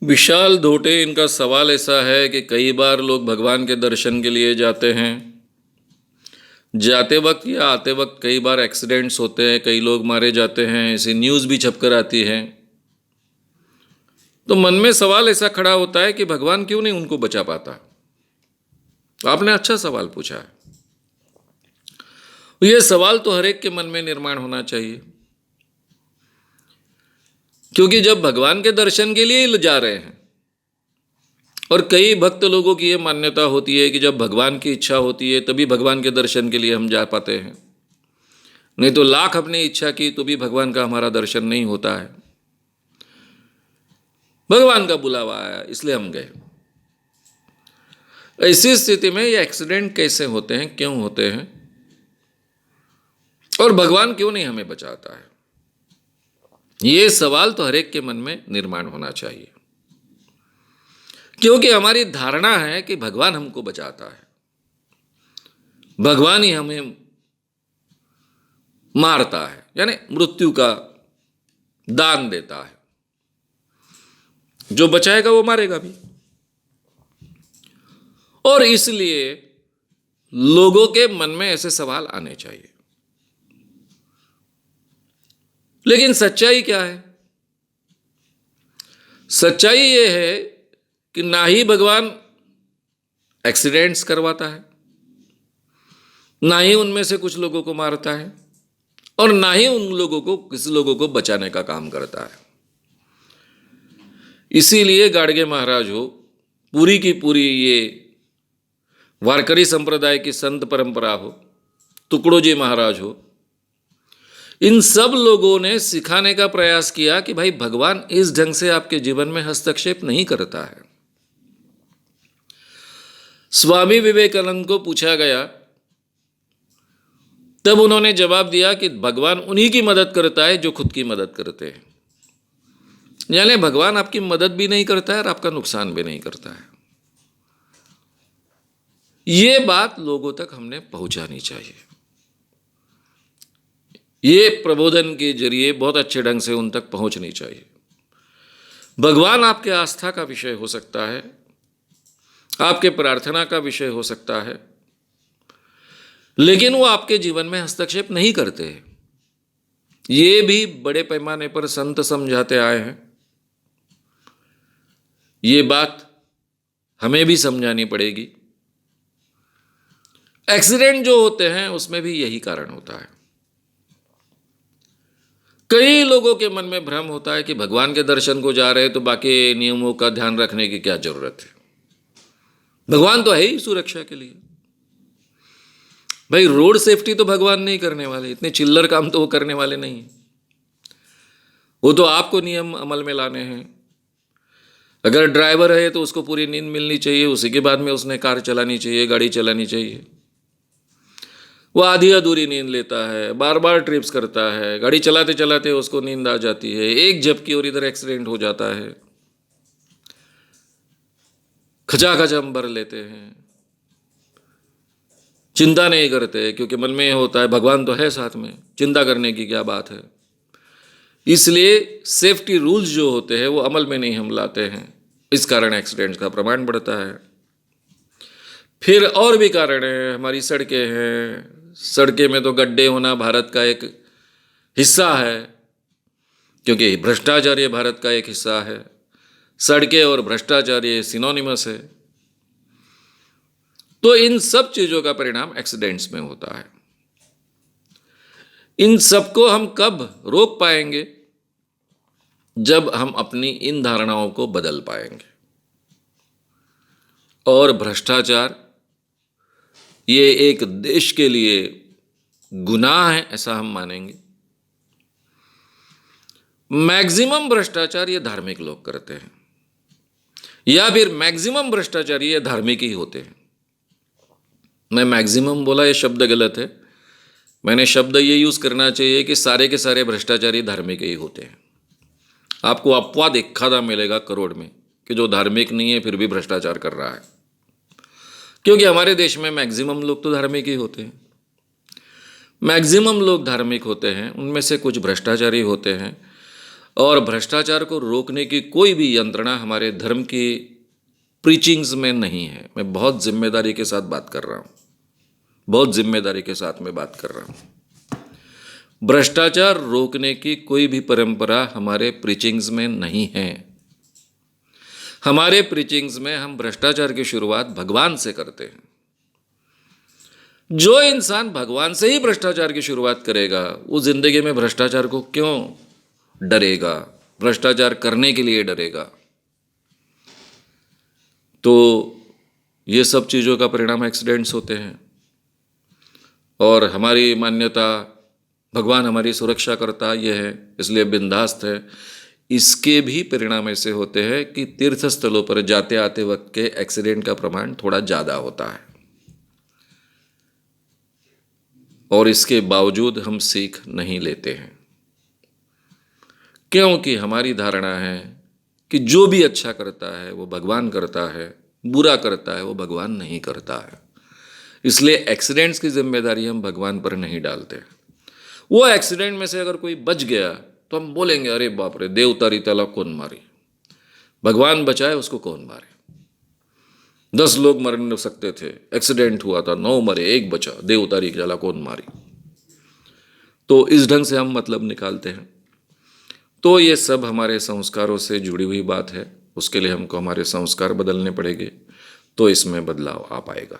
विशाल धोटे, इनका सवाल ऐसा है कि कई बार लोग भगवान के दर्शन के लिए जाते हैं। जाते वक्त या आते वक्त कई बार एक्सीडेंट्स होते हैं, कई लोग मारे जाते हैं, ऐसी न्यूज़ भी छपकर आती है। तो मन में सवाल ऐसा खड़ा होता है कि भगवान क्यों नहीं उनको बचा पाता। आपने अच्छा सवाल पूछा है। यह सवाल तो हर एक के मन में निर्माण होना चाहिए, क्योंकि जब भगवान के दर्शन के लिए जा रहे हैं, और कई भक्त लोगों की यह मान्यता होती है कि जब भगवान की इच्छा होती है तभी भगवान के दर्शन के लिए हम जा पाते हैं, नहीं तो लाख अपनी इच्छा की तो भी भगवान का हमारा दर्शन नहीं होता है। भगवान का बुलावा आया इसलिए हम गए। ऐसी स्थिति में ये एक्सीडेंट कैसे होते हैं, क्यों होते हैं, और भगवान क्यों नहीं हमें बचाता है, ये सवाल तो हर एक के मन में निर्माण होना चाहिए। क्योंकि हमारी धारणा है कि भगवान हमको बचाता है, भगवान ही हमें मारता है, यानी मृत्यु का दान देता है। जो बचाएगा वो मारेगा भी। और इसलिए लोगों के मन में ऐसे सवाल आने चाहिए। लेकिन सच्चाई क्या है? सच्चाई ये है कि ना ही भगवान एक्सीडेंट्स करवाता है, ना ही उनमें से कुछ लोगों को मारता है, और ना ही उन लोगों को, किसी लोगों को बचाने का काम करता है। इसीलिए गाडगे महाराज हो, पूरी की पूरी ये वारकरी संप्रदाय की संत परंपरा हो, तुकडोजी महाराज हो, इन सब लोगों ने सिखाने का प्रयास किया कि भाई भगवान इस ढंग से आपके जीवन में हस्तक्षेप नहीं करता है। स्वामी विवेकानंद को पूछा गया, तब उन्होंने जवाब दिया कि भगवान उन्हीं की मदद करता है जो खुद की मदद करते हैं। यानी भगवान आपकी मदद भी नहीं करता है और आपका नुकसान भी नहीं करता है। ये बात लोगों तक हमने पहुंचानी चाहिए। ये प्रबोधन के जरिए बहुत अच्छे ढंग से उन तक पहुंचनी चाहिए। भगवान आपके आस्था का विषय हो सकता है, आपके प्रार्थना का विषय हो सकता है, लेकिन वो आपके जीवन में हस्तक्षेप नहीं करते। ये भी बड़े पैमाने पर संत समझाते आए हैं। ये बात हमें भी समझानी पड़ेगी। एक्सीडेंट जो होते हैं उसमें भी यही कारण होता है। कई लोगों के मन में भ्रम होता है कि भगवान के दर्शन को जा रहे हैं तो बाकी नियमों का ध्यान रखने की क्या जरूरत है, भगवान तो है ही सुरक्षा के लिए। भाई रोड सेफ्टी तो भगवान नहीं करने वाले, इतने चिल्लर काम तो वो करने वाले नहीं। वो तो आपको नियम अमल में लाने हैं। अगर ड्राइवर है तो उसको पूरी नींद मिलनी चाहिए, उसी के बाद में उसने कार चलानी चाहिए, गाड़ी चलानी चाहिए। वो आधी अधूरी नींद लेता है, बार बार ट्रिप्स करता है, गाड़ी चलाते चलाते उसको नींद आ जाती है, एक झपकी और इधर एक्सीडेंट हो जाता है। खचाखच भर लेते हैं, चिंता नहीं करते, क्योंकि मन में ये होता है भगवान तो है साथ में, चिंता करने की क्या बात है। इसलिए सेफ्टी रूल्स जो होते हैं वो अमल में नहीं हम लाते हैं, इस कारण एक्सीडेंट्स का प्रमाण बढ़ता है। फिर और भी कारण है, हमारी सड़कें हैं। सड़कें में तो गड्ढे होना भारत का एक हिस्सा है, क्योंकि भ्रष्टाचार ये भारत का एक हिस्सा है। सड़कें और भ्रष्टाचार ये सिनोनिमस है। तो इन सब चीजों का परिणाम एक्सीडेंट्स में होता है। इन सबको हम कब रोक पाएंगे? जब हम अपनी इन धारणाओं को बदल पाएंगे। और भ्रष्टाचार ये एक देश के लिए गुनाह है ऐसा हम मानेंगे। मैक्सिमम भ्रष्टाचार ये धार्मिक लोग करते हैं, या फिर मैक्सिमम भ्रष्टाचारी ये धार्मिक ही होते हैं। मैं मैक्सिमम बोला, ये शब्द गलत है। मैंने शब्द ये यूज करना चाहिए कि सारे के सारे भ्रष्टाचारी धार्मिक ही होते हैं। आपको अपवाद एखादा मिलेगा करोड़ में कि जो धार्मिक नहीं है फिर भी भ्रष्टाचार कर रहा है, क्योंकि हमारे देश में मैक्सिमम लोग तो धार्मिक ही होते हैं। मैक्सिमम लोग धार्मिक होते हैं, उनमें से कुछ भ्रष्टाचारी होते हैं। और भ्रष्टाचार को रोकने की कोई भी यंत्रणा हमारे धर्म की प्रीचिंग्स में नहीं है। मैं बहुत जिम्मेदारी के साथ बात कर रहा हूँ, बहुत जिम्मेदारी के साथ मैं बात कर रहा हूँ। भ्रष्टाचार रोकने की कोई भी परंपरा हमारे प्रीचिंग्स में नहीं है। हमारे प्रीचिंग्स में हम भ्रष्टाचार की शुरुआत भगवान से करते हैं। जो इंसान भगवान से ही भ्रष्टाचार की शुरुआत करेगा, वो जिंदगी में भ्रष्टाचार को क्यों डरेगा, भ्रष्टाचार करने के लिए डरेगा? तो ये सब चीज़ों का परिणाम एक्सीडेंट्स होते हैं। और हमारी मान्यता भगवान हमारी सुरक्षा करता ये है, इसलिए बिंदास्त है। इसके भी परिणाम ऐसे होते हैं कि तीर्थ स्थलों पर जाते आते वक्त के एक्सीडेंट का प्रमाण थोड़ा ज़्यादा होता है, और इसके बावजूद हम सीख नहीं लेते हैं, क्योंकि हमारी धारणा है कि जो भी अच्छा करता है वो भगवान करता है, बुरा करता है वो भगवान नहीं करता है। इसलिए एक्सीडेंट्स की जिम्मेदारी हम भगवान पर नहीं डालते। वो एक्सीडेंट में से अगर कोई बच गया तो हम बोलेंगे अरे बाप रे, देव तारी त्याला कौन मारी, भगवान बचाए उसको कौन मारे। 10 लोग मर सकते थे, एक्सीडेंट हुआ था, 9 मरे, 1 बचा, देव तारी त्याला कौन मारी। तो इस ढंग से हम मतलब निकालते हैं। तो ये सब हमारे संस्कारों से जुड़ी हुई बात है। उसके लिए हमको हमारे संस्कार बदलने पड़ेंगे, तो इसमें बदलाव आ पाएगा।